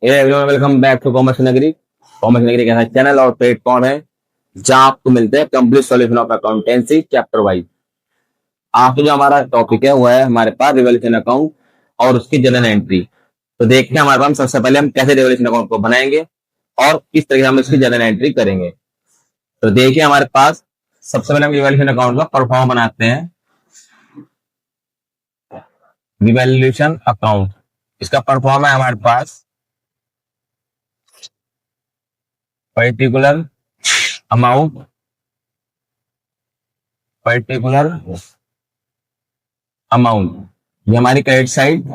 Everyone welcome back to commerce Nagari. Commerce Nagari का channel और platform है जहां आपको मिलते हैं complete solution of accountancy chapter wise. आज जो हमारा टॉपिक है वो है हमारे पास रिवॉल्यूशन अकाउंट और उसकी जनरल एंट्री। तो देखते हैं हमारे पास सबसे पहले हम कैसे रिवॉल्यूशन अकाउंट को बनाएंगे और किस तरह से हम इसकी जनरल एंट्री करेंगे। तो देखिए हमारे पास सबसे पहले हम रिवॉल्यूशन अकाउंट का परफॉर्म बनाते हैं। रिवॉल्यूशन अकाउंट इसका परफॉर्म है हमारे पास पर्टिकुलर अमाउंट पर्टिकुलर अमाउंट, ये हमारी क्रेडिट साइड,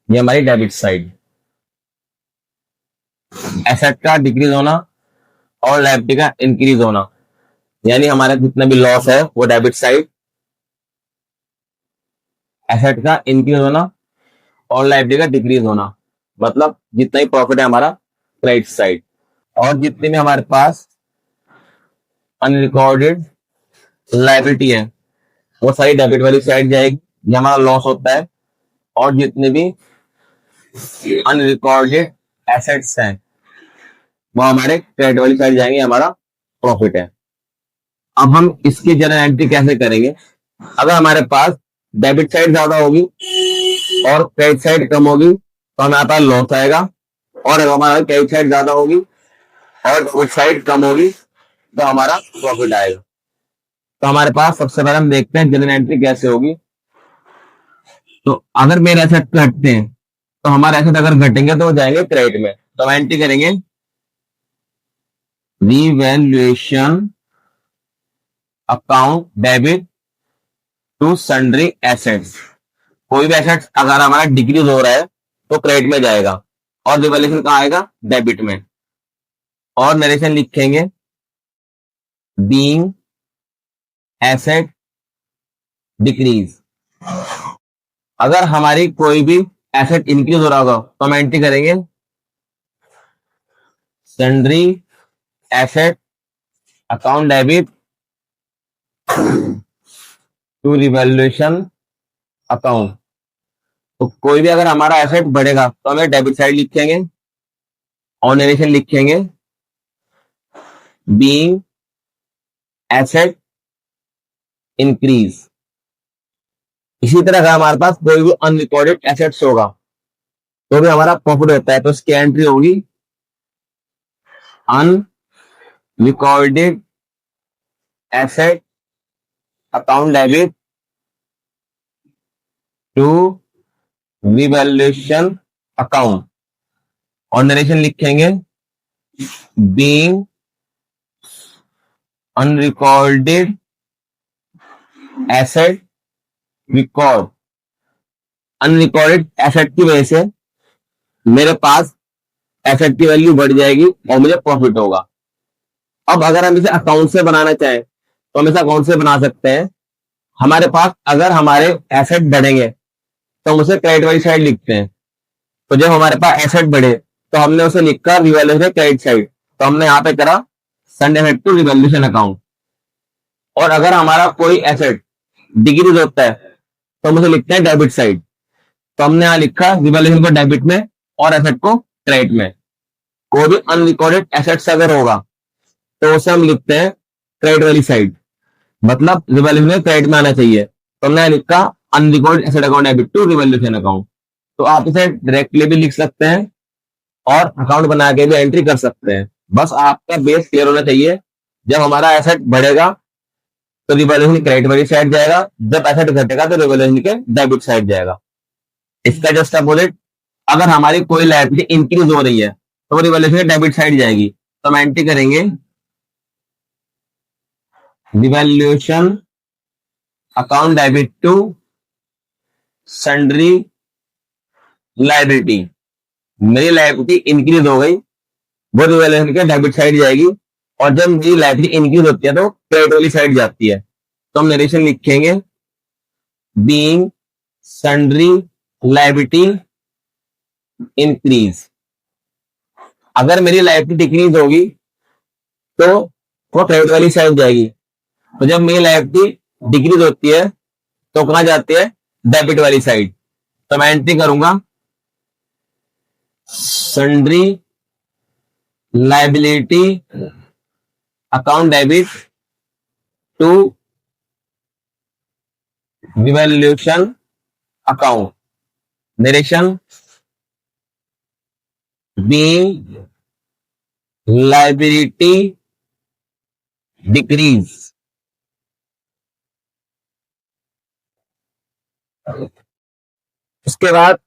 ये हमारी डेबिट साइड। एसेट का डिक्रीज होना और लायबिलिटी का इंक्रीज होना, यानी हमारा जितना भी लॉस है वो डेबिट साइड, एसेट का इंक्रीज होना और लायबिलिटी का डिक्रीज होना, मतलब जितना ही प्रॉफिट है हमारा क्रेडिट साइड। और जितने भी हमारे पास अनरिकॉर्डेड लायबिलिटी है वो सारी डेबिट वाली साइड जाएगी, ये हमारा लॉस होता है। और जितने भी अनरिकॉर्डेड एसेट्स हैं वो हमारे क्रेडिट वाली साइड जाएंगे, हमारा प्रॉफिट है। अब हम इसकी जनरल एंट्री कैसे करेंगे? अगर हमारे पास डेबिट साइड ज्यादा होगी और क्रेडिट साइड कम होगी तो हमारे पास लॉस आएगा, और अगर हमारा क्रेडिट साइड ज्यादा होगी और डेबिट साइड कम होगी तो हमारा प्रॉफिट आएगा। तो हमारे पास सबसे पहले हम देखते हैं जनरल एंट्री कैसे होगी। तो अगर मेरे एसेट घटते हैं तो हमारे एसेट अगर घटेंगे तो वो जाएंगे क्रेडिट में, तो हम एंट्री करेंगे revaluation account debit to sundry assets. कोई भी एसेट अगर हमारा डिक्रीज हो रहा है तो क्रेडिट में जाएगा और रिवैल्यूएशन कहाँ आएगा? डेबिट में। और नरेशन लिखेंगे बीइंग एसेट डिक्रीज। अगर हमारी कोई भी एसेट इंक्रीज हो रहा होगा तो हम एंट्री करेंगे sundry asset account debit to revaluation account. तो कोई भी अगर हमारा एसेट बढ़ेगा तो हमें डेबिट साइड लिखेंगे और नरेशन लिखेंगे बीइंग एसेट इंक्रीज। इसी तरह अगर हमारे पास कोई भी अनरिकॉर्डेड एसेट्स होगा तो भी हमारा प्रॉफिट होता है, तो इसकी एंट्री होगी unrecorded asset account debit to revaluation account और नरेशन लिखेंगे being unrecorded asset record. Unrecorded asset की वजह से मेरे पास एसेट की वैल्यू बढ़ जाएगी और मुझे प्रॉफिट होगा। अब अगर हम इसे अकाउंट से बनाना चाहें तो हम इसे अकाउंट से बना सकते हैं। हमारे पास अगर हमारे एसेट बढ़ेंगे तो हम उसे क्रेडिट वाली साइड लिखते हैं। तो जब हमारे पास एसेट बढ़े तो हमने उसे लिखा रिवैल्यूएशन क्रेडिट साइड, तो हमने यहाँ पे करा सन इफेक्टिव रिवैल्यूएशन अकाउंट। और अगर हमारा कोई एसेट डिक्रीज होता है तो हम उसे लिखते हैं डेबिट साइड, तो हमने यहाँ लिखा रिवैल्यूएशन को डेबिट में और एसेट को क्रेडिट में। कोई भी अनरिकॉर्डेड एसेट्स अगर होगा तो उसे हम लिखते हैं क्रेडिट वाली साइड, मतलब रिवैल्यूएशन क्रेडिट में आना चाहिए, तो हमने लिखा unrecorded asset account debit to revaluation account. तो आप इसे डायरेक्टली भी लिख सकते हैं और अकाउंट बना के भी एंट्री कर सकते हैं। बस आपका बेस क्लियर होना चाहिए। जब हमारा एसेट बढ़ेगा तो रिवैल्यूएशन क्रेडिट वाली साइड जाएगा, जब एसेट घटेगा तो रिवैल्यूएशन के डेबिट साइड जाएगा। इसका जस्ट अपोजिट, अगर हमारी कोई लायबिलिटी इंक्रीज हो रही है तो रिवैल्यूएशन के डेबिट साइड जाएगी, तो हम एंट्री करेंगे revaluation account debit to sundry liability. मेरी लायबिलिटी इंक्रीज हो गई, वो रिवैल्यूएशन के डेबिट साइड जाएगी, और जब मेरी लायबिलिटी इंक्रीज होती है तो क्रेडिट वाली साइड जाती है। तो हम नरेशन लिखेंगे बीइंग सन्ड्री लायबिलिटी इंक्रीज। अगर मेरी लायबिलिटी डिक्रीज होगी तो वो क्रेडिट वाली साइड जाएगी, तो जब मेरी लायबिलिटी डिक्रीज होती है तो कहां जाती है? डेबिट वाली साइड। तो मैं एंट्री करूंगा sundry liability account debit to revaluation account narration being liability decrease. उसके बाद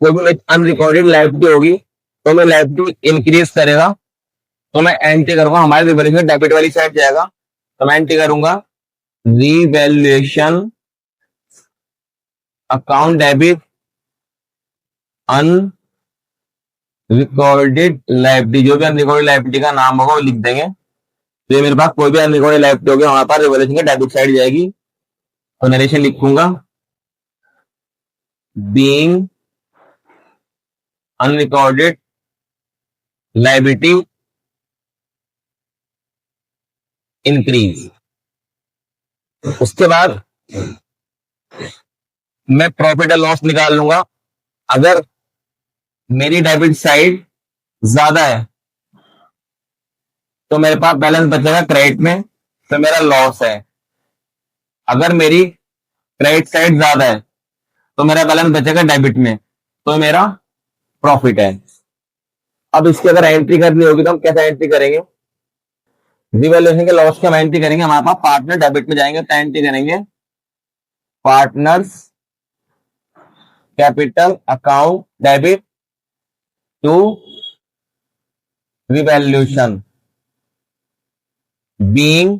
कोई भी अनरिकॉर्डेड लाइबिलिटी होगी तो मैं लाइबिलिटी इंक्रीज करेगा तो मैं एंट्री करूंगा, हमारे रिवैल्यूएशन डेबिट वाली साइड जाएगा तो मैं एंट्री करूंगा revaluation account debit unrecorded liability. जो भी अनरिकॉर्डेड लाइबिलिटी का नाम होगा वो लिख देंगे। तो ये मेरे पास कोई भी अनरिकॉर्डेड लाइबिलिटी होगी हमारे पास रिवैल्यूएशन का डेबिट साइड जाएगी तो नरेशन लिखूंगा बीइंग अनरिकॉर्डेड लाइबिलिटी इंक्रीज। उसके बाद मैं प्रॉफिट एंड लॉस निकाल लूंगा। अगर मेरी डेबिट साइड ज्यादा है तो मेरे पास बैलेंस बचेगा क्रेडिट में तो मेरा लॉस है। अगर मेरी क्रेडिट साइड ज्यादा है तो मेरा बैलेंस बचेगा डेबिट में तो मेरा प्रॉफिट है। अब इसकी अगर एंट्री करनी होगी तो हम कैसे एंट्री करेंगे? रिवैल्यूएशन के लॉस की हम एंट्री करेंगे, हमारे पास पार्टनर डेबिट में जाएंगे तो एंट्री करेंगे partners capital account debit to revaluation being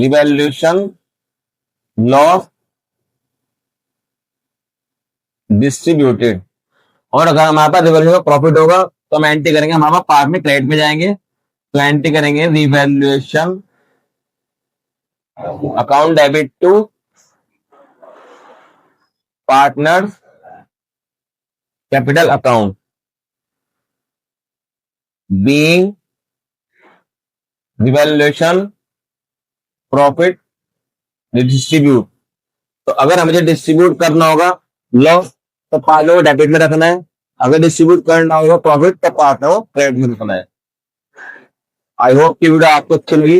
revaluation loss distributed. और अगर हमारे पास रिवैल्यूएशन का प्रॉफिट होगा तो हम एंट्री करेंगे, हमारे पास पार्ट में क्रेडिट में जाएंगे तो एंट्री करेंगे revaluation account debit to partner capital account being revaluation profit distribute. तो अगर हमें डिस्ट्रीब्यूट करना होगा लॉस तो पार्टनर को डेबिट में रखना है, अगर डिस्ट्रीब्यूट करना होगा प्रॉफिट तो पार्टनर को क्रेडिट में रखना है। आई होप की वीडियो आपको अच्छी लगी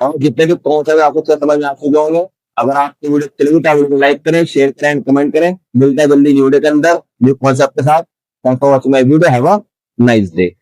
और जितने भी कॉन्सेप्ट है आपको समझ में आ चुके होंगे। अगर आपकी वीडियो अच्छी लगी तो वीडियो को लाइक करें, शेयर करें एंड कमेंट करें। मिलता है जल्दी वीडियो के अंदर न्यू कॉन्सेप्ट के साथ। Thanks for watching my video. Have a nice day.